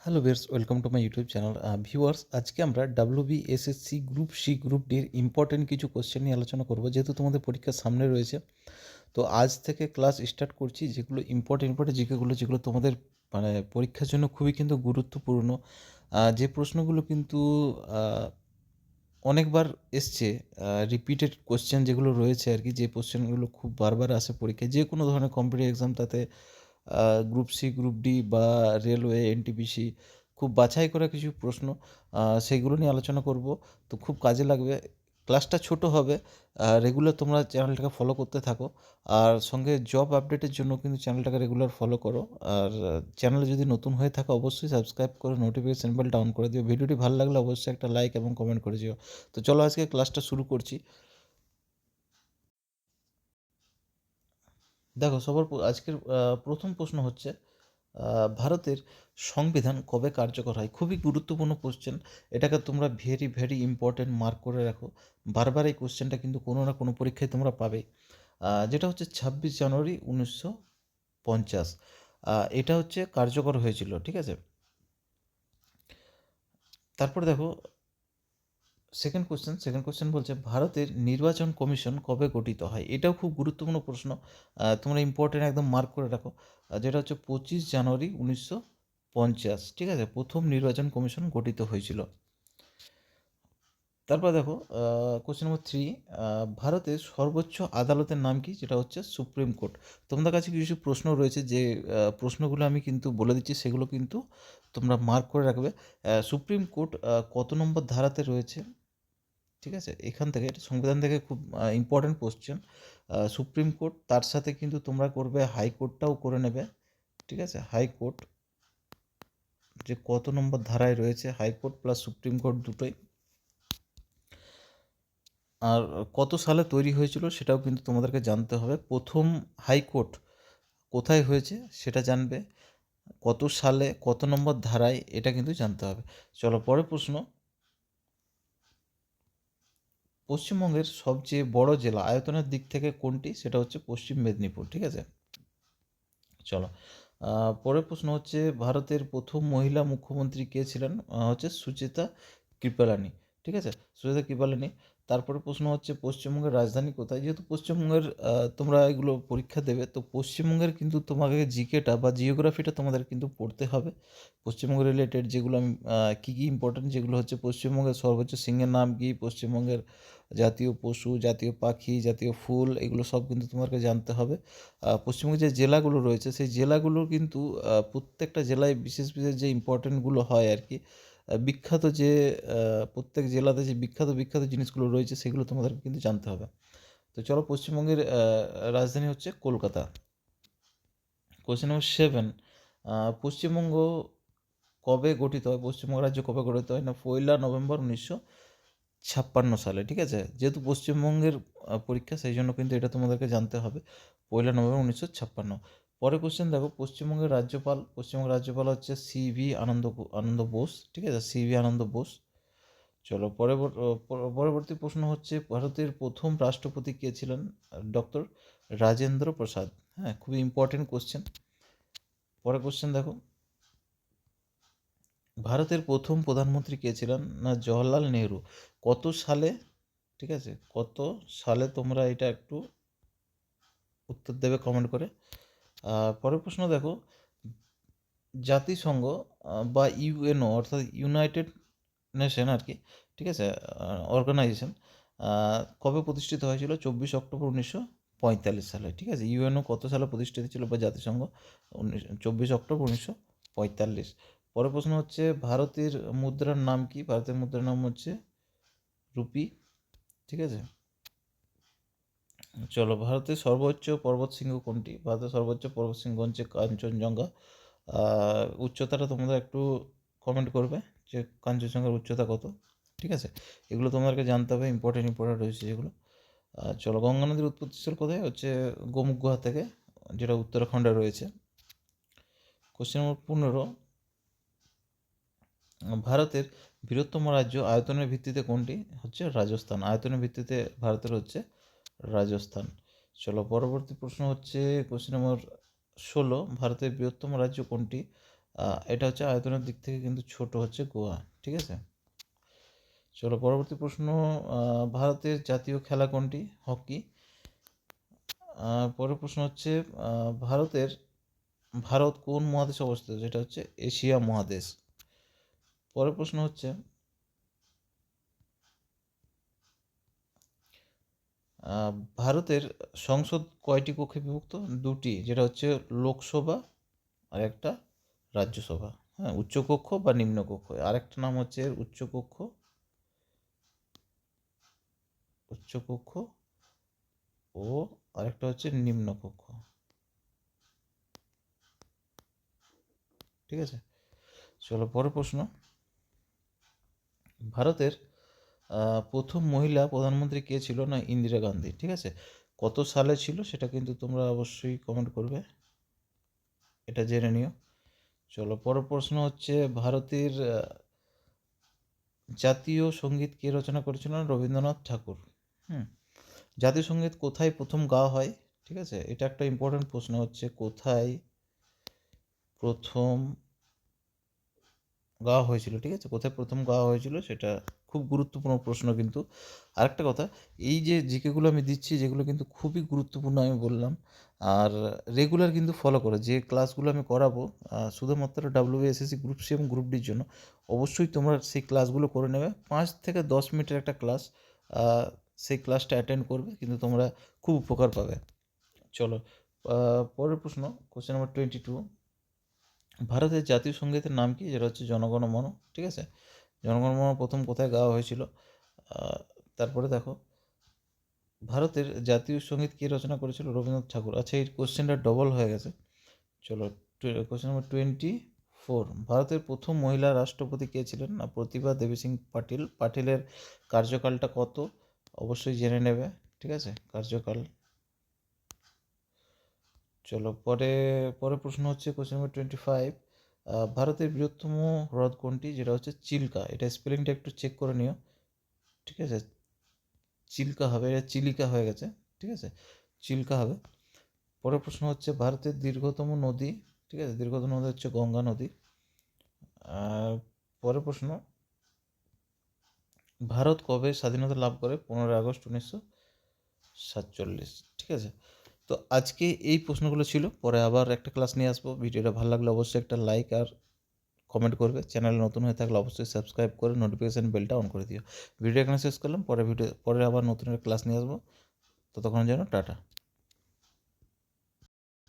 Hello viewers, welcome to my YouTube channel. Viewers, আজকে আমরা WBSSC group C group ডির important কিছু question নিয়ে আলোচনা করব। যেহেতু তোমাদের পরীক্ষার সামনে রয়েছে, তো আজ থেকে ক্লাস স্টার্ট করছি। যেগুলো ইম্পর্টেন্ট জিকেগুলো, যেগুলো তোমাদের মানে পরীক্ষার জন্য খুবই কিন্তু গুরুত্বপূর্ণ, যে প্রশ্নগুলো কিন্তু অনেকবার এসছে, রিপিটেড কোশ্চেন যেগুলো রয়েছে আর কি, যে কোশ্চেনগুলো খুব বারবার আসে পরীক্ষায় যে কোনো ধরনের কম্পিটিটিভ এক্সাম, তাতে গ্রুপ সি, গ্রুপ ডি বা রেলওয়ে, এনটিপিসি, খুব বাছাই করা কিছু প্রশ্ন, সেইগুলো নিয়ে আলোচনা করব। তো খুব কাজে লাগবে। ক্লাসটা ছোট হবে, রেগুলার তোমরা চ্যানেলটাকে ফলো করতে থাকো। আর সঙ্গে জব আপডেটের জন্য কিন্তু চ্যানেলটাকে রেগুলার ফলো করো। আর চ্যানেলে যদি নতুন হয়ে থাকো, অবশ্যই সাবস্ক্রাইব করে নোটিফিকেশন বেলটা অন করে দিও। ভিডিওটি ভালো লাগলে অবশ্যই একটা লাইক এবং কমেন্ট করে দিও। তো চলো আজকে ক্লাসটা শুরু করছি। দেখো, আজকের প্রথম প্রশ্ন হচ্ছে, ভারতের সংবিধান কবে কার্যকর হয়? খুবই গুরুত্বপূর্ণ কোশ্চেন। এটাকে তোমরা ভেরি ভেরি ইম্পর্টেন্ট মার্ক করে রাখো। বারবার এই কোশ্চেনটা কিন্তু কোনো না কোনো পরীক্ষায় তোমরা পাবে। যেটা হচ্ছে 26 জানুয়ারি 1950। এটা হচ্ছে কার্যকর হয়েছিল, ঠিক আছে। তারপর দেখো, সেকেন্ড কোশ্চেন বলছে, ভারতের নির্বাচন কমিশন কবে গঠিত হয়? এটাও খুব গুরুত্বপূর্ণ প্রশ্ন। তোমরা ইম্পর্টেন্ট একদম মার্ক করে রাখো। যেটা হচ্ছে 25 জানুয়ারি 1950, ঠিক আছে, প্রথম নির্বাচন কমিশন গঠিত হয়েছিল। তারপর দেখো, কোশ্চেন নম্বর 3, ভারতের সর্বোচ্চ আদালতের নাম কি? যেটা হচ্ছে সুপ্রিম কোর্ট। তোমাদের কাছে কিছু প্রশ্ন রয়েছে, যে প্রশ্নগুলো আমি কিন্তু বলে দিচ্ছি, সেগুলো কিন্তু তোমরা মার্ক করে রাখবে। সুপ্রিম কোর্ট কত নম্বর ধারাতে রয়েছে? ঠিক আছে, এখান থেকে, এটা সংবিধান থেকে খুব ইম্পর্ট্যান্ট কোশ্চেন। সুপ্রিম কোর্ট, তার সাথে কিন্তু তোমরা করবে হাইকোর্টটাও করে নেবে, ঠিক আছে। হাইকোর্ট যে কত নম্বর ধারায় রয়েছে, হাইকোর্ট প্লাস সুপ্রিম কোর্ট দুটোই। আর কত সালে তৈরি হয়েছিল সেটাও কিন্তু তোমাদেরকে জানতে হবে। প্রথম হাইকোর্ট কোথায় হয়েছে সেটা জানবে, কত সালে, কত নম্বর ধারায়, এটা কিন্তু জানতে হবে। চলো পরের প্রশ্ন, পশ্চিমবঙ্গের সবচেয়ে বড় জেলা আয়তনের দিক থেকে কোনটি? সেটা হচ্ছে পশ্চিম মেদিনীপুর, ঠিক আছে। চলো, পরের প্রশ্ন হচ্ছে, ভারতের প্রথম মহিলা মুখ্যমন্ত্রী কে ছিলেন? হচ্ছে সুচেতা কৃপালানি, ঠিক আছে, সুচেতা কৃপালানি। তারপরে প্রশ্ন হচ্ছে, পশ্চিমবঙ্গের রাজধানী কোথায়? যেহেতু পশ্চিমবঙ্গের তোমরা এগুলো পরীক্ষা দেবে, তো পশ্চিমবঙ্গের কিন্তু তোমাকে জিকেটা বা জিওগ্রাফিটা তোমাদের কিন্তু পড়তে হবে। পশ্চিমবঙ্গ রিলেটেড যেগুলো আমি কী কী ইম্পর্টেন্ট, যেগুলো হচ্ছে পশ্চিমবঙ্গের সর্বোচ্চ সিংহের নাম কি, পশ্চিমবঙ্গের জাতীয় পশু, জাতীয় পাখি, জাতীয় ফুল, এগুলো সব কিন্তু তোমাকে জানতে হবে। পশ্চিমবঙ্গের যে জেলাগুলো রয়েছে, সেই জেলাগুলোর কিন্তু প্রত্যেকটা জেলায় বিশেষ বিশেষ যে ইম্পর্টেন্টগুলো হয় আর কি, বিখ্যাত যে প্রত্যেক জেলাতে যে বিখ্যাত বিখ্যাত জিনিসগুলো রয়েছে, সেগুলো তোমাদেরকে কিন্তু জানতে হবে। তো চলো, পশ্চিমবঙ্গের রাজধানী হচ্ছে কলকাতা। কোশ্চেন নম্বর 7, পশ্চিমবঙ্গ কবে গঠিত হয়? পশ্চিমবঙ্গ রাজ্য কবে গঠিত হয়? না, 1 নভেম্বর 1956 সালে, ঠিক আছে। যেহেতু পশ্চিমবঙ্গের পরীক্ষা, সেই জন্য কিন্তু এটা তোমাদেরকে জানতে হবে, 1 নভেম্বর 1956। পরে কোশ্চেন দেখো, পশ্চিমবঙ্গের রাজ্যপাল হচ্ছে আনন্দ বোস, ঠিক আছে, আনন্দ বোস। চলো, পরবর্তী প্রশ্ন হচ্ছে, ভারতের প্রথম রাষ্ট্রপতি কে ছিলেন? ডক্টর রাজেন্দ্র প্রসাদ। হ্যাঁ, খুবই ইম্পর্টেন্ট কোশ্চেন। পরের কোশ্চেন দেখো, ভারতের প্রথম প্রধানমন্ত্রী কে ছিলেন? না, জওহরলাল নেহরু। কত সালে? ঠিক আছে, কত সালে তোমরা এটা একটু উত্তর দেবে কমেন্ট করে। পরের প্রশ্ন দেখো, জাতিসংঘ বা ইউএনও, অর্থাৎ ইউনাইটেড নেশন আর কি, ঠিক আছে, অর্গানাইজেশন কবে প্রতিষ্ঠিত হয়েছিল? 24 অক্টোবর 1945 সালে, ঠিক আছে। ইউএনও কত সালে প্রতিষ্ঠিত ছিল, বা জাতিসংঘ? 24 অক্টোবর 1945। পরের প্রশ্ন হচ্ছে, ভারতের মুদ্রার নাম কি? ভারতের মুদ্রার নাম হচ্ছে রুপি, ঠিক আছে। চলো, ভারতের সর্বোচ্চ পর্বতশৃঙ্গ কোনটি? ভারতের সর্বোচ্চ পর্বতশৃঙ্গ হচ্ছে কাঞ্চনজঙ্ঘা। উচ্চতাটা তোমরা একটু কমেন্ট করবে, যে কাঞ্চনজঙ্ঘার উচ্চতা কত, ঠিক আছে। এগুলো তোমাদেরকে জানতে হবে, ইম্পর্টেন্ট রয়েছে যেগুলো। চলো, গঙ্গা নদীর উৎপত্তিস্থল কোথায়? হচ্ছে গোমুখ গুহা থেকে, যেটা উত্তরাখণ্ডে রয়েছে। কোশ্চেন নম্বর 15, ভারতের বৃহত্তম রাজ্য আয়তনের ভিত্তিতে কোনটি? হচ্ছে রাজস্থান। আয়তনের ভিত্তিতে ভারতের হচ্ছে রাজস্থান। চলো, পরবর্তী প্রশ্ন হচ্ছে কোশ্চেন নম্বর 16, ভারতের বৃহত্তম রাজ্য কোনটি? এটা হচ্ছে আয়তনের দিক থেকে কিন্তু ছোট হচ্ছে গোয়া, ঠিক আছে। চলো পরবর্তী প্রশ্ন, ভারতের জাতীয় খেলা কোনটি? হকি। পরের প্রশ্ন হচ্ছে ভারত কোন মহাদেশে অবস্থিত? যেটা হচ্ছে এশিয়া মহাদেশ। পরের প্রশ্ন হচ্ছে ভারতের সংসদ কয়টি কক্ষে বিভক্ত? দুটি, যেটা হচ্ছে লোকসভা আর একটা রাজ্যসভা। হ্যাঁ, উচ্চকক্ষ বা নিম্নকক্ষ। আরেকটা নাম হচ্ছে এর উচ্চকক্ষ ও আরেকটা হচ্ছে নিম্নকক্ষ, ঠিক আছে। চলো পরের প্রশ্ন, ভারতের প্রথম মহিলা প্রধানমন্ত্রী কে ছিল? না ইন্দিরা গান্ধী, ঠিক আছে। কত সালে ছিল সেটা কিন্তু তোমরা অবশ্যই কমেন্ট করবে, এটা জেনে নিও। চলো পরের প্রশ্ন হচ্ছে ভারতের জাতীয় সঙ্গীত কে রচনা করেছিল? রবীন্দ্রনাথ ঠাকুর। হুম। জাতীয় সঙ্গীত কোথায় প্রথম গাওয়া হয়? ঠিক আছে, এটা একটা ইম্পর্টেন্ট প্রশ্ন হচ্ছে কোথায় প্রথম গাওয়া হয়েছিল, ঠিক আছে। কোথায় প্রথম গাওয়া হয়েছিল সেটা খুব গুরুত্বপূর্ণ প্রশ্ন কিন্তু। আরেকটা কথা, এই যে জিকেগুলো আমি দিচ্ছি যেগুলো কিন্তু খুবই গুরুত্বপূর্ণ আমি বললাম, আর রেগুলার কিন্তু ফলো করো। যে ক্লাসগুলো আমি করাবো শুধুমাত্র ডাব্লিউবিএসএসসি গ্রুপ সি এবং গ্রুপ ডির জন্য, অবশ্যই তোমরা সেই ক্লাসগুলো করে নেবে। 5 থেকে 10 মিনিটের একটা ক্লাস, সেই ক্লাসটা অ্যাটেন্ড করবে, কিন্তু তোমরা খুব উপকার পাবে। চলো পরের প্রশ্ন, কোশ্চেন নাম্বার 22, ভারতের জাতীয় সঙ্গীতের নাম কি? যেটা হচ্ছে জনগণমন, ঠিক আছে। জনগণমন প্রথম কোথায় গাওয়া হয়েছিল? তারপরে দেখো, ভারতের জাতীয় সঙ্গীত কে রচনা করেছিল? রবীন্দ্রনাথ ঠাকুর। আচ্ছা, এই কোশ্চেনটা ডবল হয়ে গেছে। চলো কোশ্চেন নাম্বার 24, ভারতের প্রথম মহিলা রাষ্ট্রপতি কে ছিলেন? না প্রতিভা দেবী সিং পাটিল। পাটিলের কার্যকালটা কত? অবশ্যই জেনে নেবে, ঠিক আছে, কার্যকাল। চলো পরে প্রশ্ন হচ্ছে কোশ্চেন নাম্বার 25, ভারতের বৃহত্তম হ্রদ কোনটি? যেটা হচ্ছে চিল্কা। এটা স্পেলিংটা একটু চেক করে নিও, ঠিক আছে। চিল্কা হবে, এটা চিলিকা হয়ে গেছে, ঠিক আছে, চিল্কা হবে। পরের প্রশ্ন হচ্ছে ভারতের দীর্ঘতম নদী, ঠিক আছে, দীর্ঘতম নদী হচ্ছে গঙ্গা নদী। পরের প্রশ্ন, ভারত কবে স্বাধীনতা লাভ করে? 15 আগস্ট 1947, ঠিক আছে। তো আজকে এই প্রশ্নগুলো ছিল, পরে আবার একটা ক্লাস নিয়ে আসবো। ভিডিওটা ভালো লাগলে অবশ্যই একটা লাইক আর কমেন্ট করবে। চ্যানেল নতুন হয়ে থাকলে অবশ্যই সাবস্ক্রাইব করে নোটিফিকেশান বেলটা অন করে দিও। ভিডিও এখানে শেষ করলাম, পরে আবার নতুন একটা ক্লাস নিয়ে আসবো। ততক্ষণ যেন টাটা।